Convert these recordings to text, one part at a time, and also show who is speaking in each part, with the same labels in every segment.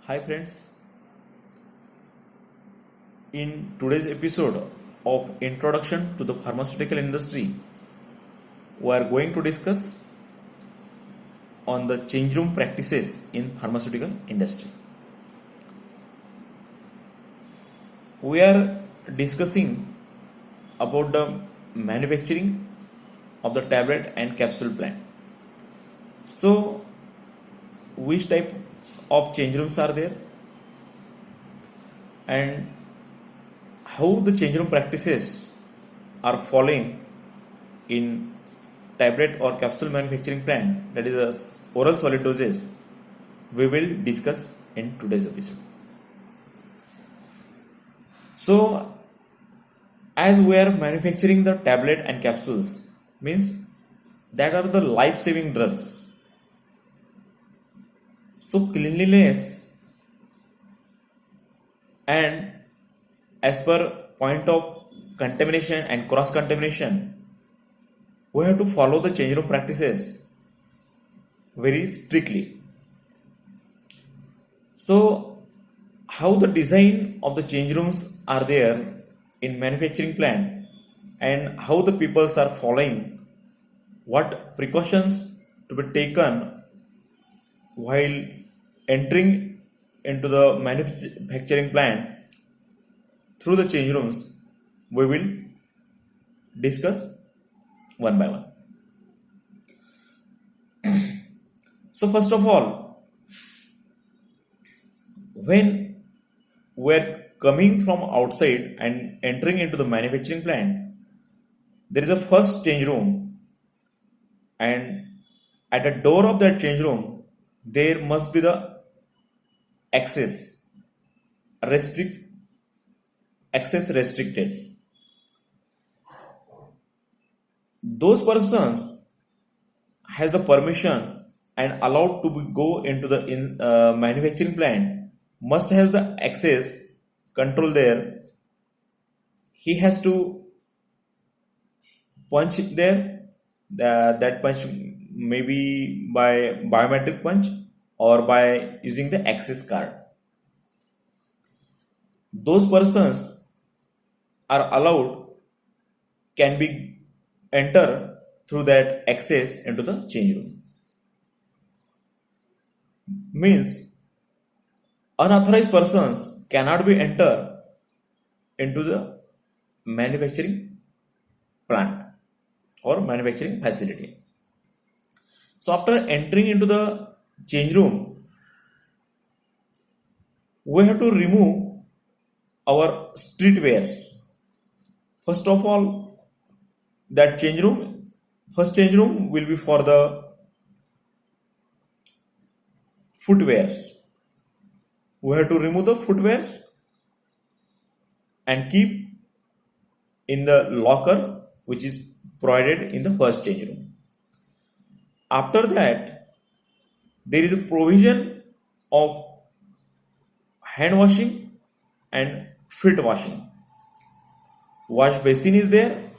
Speaker 1: Hi friends, in today's episode of Introduction to the Pharmaceutical Industry, we are going to discuss on the change room practices in pharmaceutical industry. We are discussing about the manufacturing of the tablet and capsule plant. So, which type of change rooms are there and how the change room practices are following in tablet or capsule manufacturing plant, that is a oral solid dosage, we will discuss in today's episode. So as we are manufacturing the tablet and capsules, means that are the life saving drugs, so cleanliness and as per point of contamination and cross contamination, we have to follow the change room practices very strictly. So how the design of the change rooms are there in manufacturing plant and how the peoples are following, what precautions to be taken while entering into the manufacturing plant through the change rooms, we will discuss one by one. So first of all, when we're coming from outside and entering into the manufacturing plant, there is a first change room, and at the door of that change room there must be the access restrict access restricted. Those persons has the permission and allowed to go into the manufacturing plant must has the access control there. He has to punch it there. That punch maybe by biometric punch or by using the access card. Those persons are allowed, can be enter through that access into the change room. Means unauthorized persons cannot be enter into the manufacturing plant or manufacturing facility. So after entering into the change room, we have to remove our street wares. First of all, that change room, first change room will be for the footwears. We have to remove the footwears and keep in the locker which is provided in the first change room. After that, there is a provision of hand washing and feet washing. Wash basin is there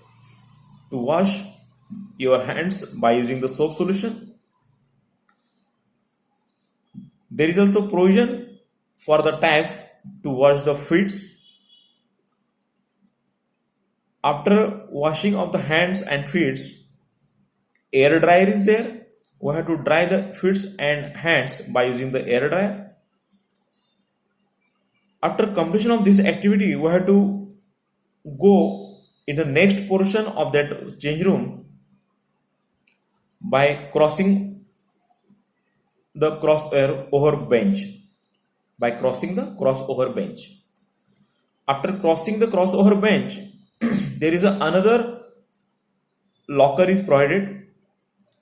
Speaker 1: to wash your hands by using the soap solution. There is also provision for the taps to wash the feet. After washing of the hands and feet, air dryer is there. We have to dry the feet and hands by using the air dryer. After completion of this activity, we have to go in the next portion of that change room by crossing the crossover bench. By crossing the crossover bench. After crossing the crossover bench, there is another locker is provided.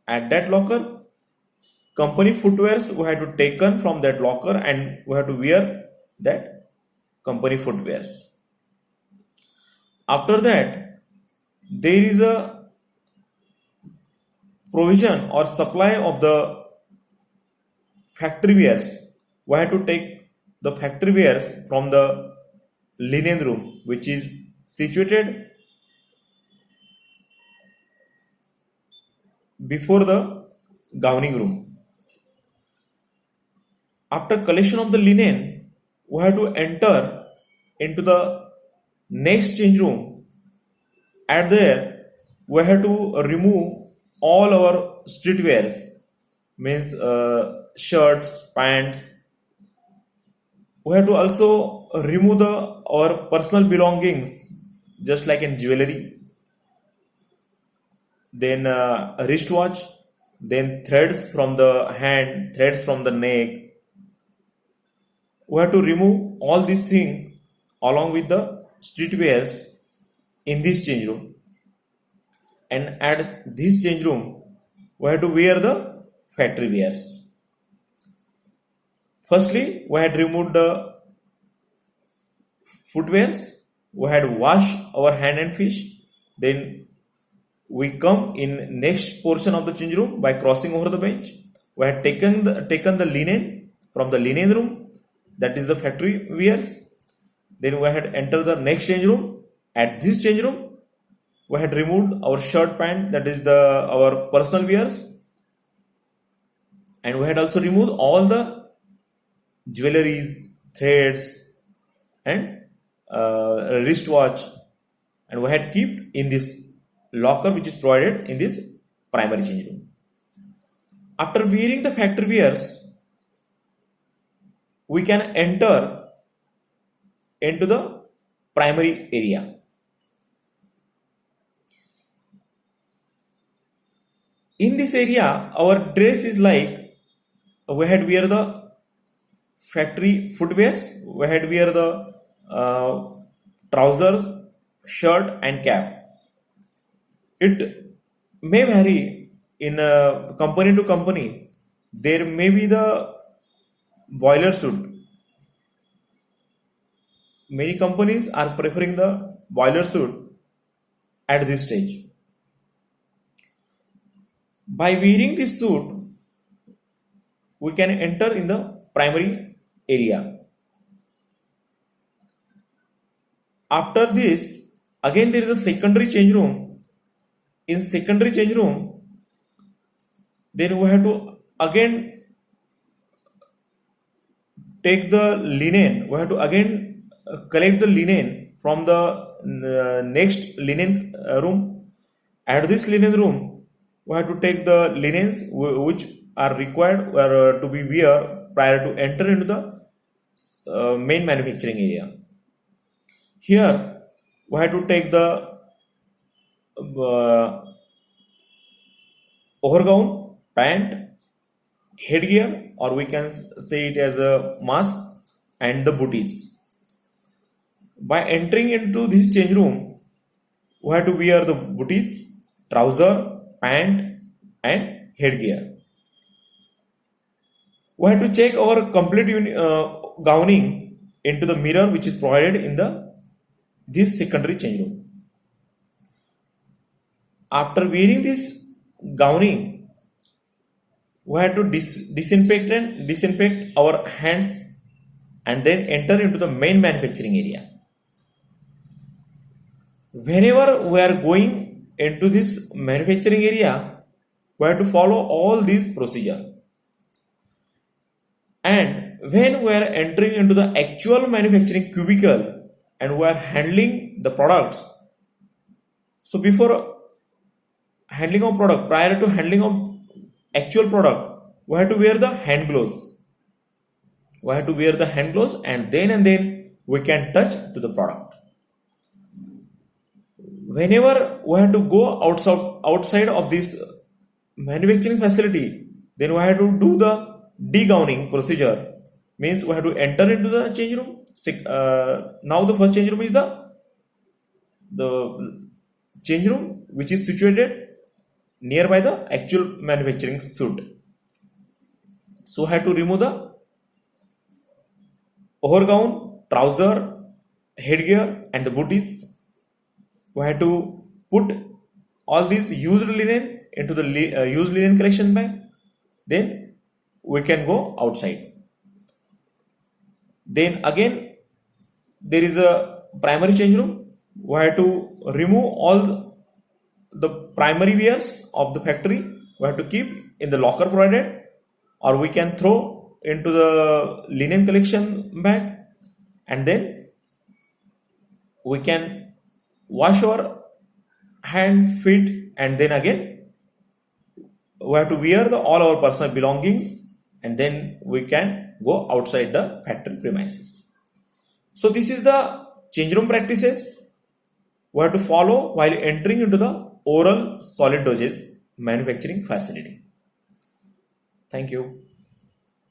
Speaker 1: At that locker, company footwears we have to taken from that locker and we have to wear that company footwears. After that, there is a provision or supply of the factory wears. We have to take the factory wears from the linen room which is situated before the gowning room. After collection of the linen, we have to enter into the next change room. At there, we have to remove all our street wears, means shirts, pants. We have to also remove our personal belongings, just like in jewelry, then a wristwatch, then threads from the hand, threads from the neck. We have to remove all these things along with the streetwears in this change room. And at this change room, we have to wear the factory wears. Firstly, we had removed the footwears. We had washed our hand and fish. Then we come in next portion of the change room by crossing over the bench. We had taken the linen from the linen room, that is the factory wears. Then we had entered the next change room. At this change room, we had removed our shirt, pant, that is our personal wears, and we had also removed all the jewelries, threads, and wristwatch, and we had kept in this locker which is provided in this primary change room. After wearing the factory wears, we can enter into the primary area. In this area, our dress is like we had wear the factory footwears, we had wear the trousers, shirt, and cap. It may vary in company to company. There may be the boiler suit. Many companies are preferring the boiler suit at this stage. By wearing this suit, we can enter in the primary area. After this, again there is a secondary change room. In secondary change room, then we have to again take the linen. We have to again collect the linen from the next linen room. At this linen room, we have to take the linens which are required to be wear prior to enter into the main manufacturing area. Here, we have to take the overgown, pant, headgear, or we can say it as a mask, and the booties. By entering into this change room, we have to wear the booties, trouser, pant, and headgear. We have to check our complete gowning into the mirror which is provided in this secondary change room. After wearing this gowning, we have to disinfect our hands and then enter into the main manufacturing area. Whenever we are going into this manufacturing area, we have to follow all these procedure. And when we are entering into the actual manufacturing cubicle and we are handling the products, so before handling of product, prior to handling of actual product, we have to wear the hand gloves. We have to wear the hand gloves, and then we can touch to the product. Whenever we have to go outside of this manufacturing facility, then we have to do the degowning procedure. Means we have to enter into the change room. Now the first change room is the change room which is situated nearby the actual manufacturing suit. So I have to remove the overgown, trouser, headgear, and the booties. We have to put all these used linen into the used linen collection bag. Then we can go outside. Then again there is a primary change room. We have to remove all the primary wears of the factory. We have to keep in the locker provided, or we can throw into the linen collection bag, and then we can wash our hand, feet, and then again we have to wear all our personal belongings, and then we can go outside the factory premises. So this is the change room practices we have to follow while entering into the oral solid dosage manufacturing facility. Thank you.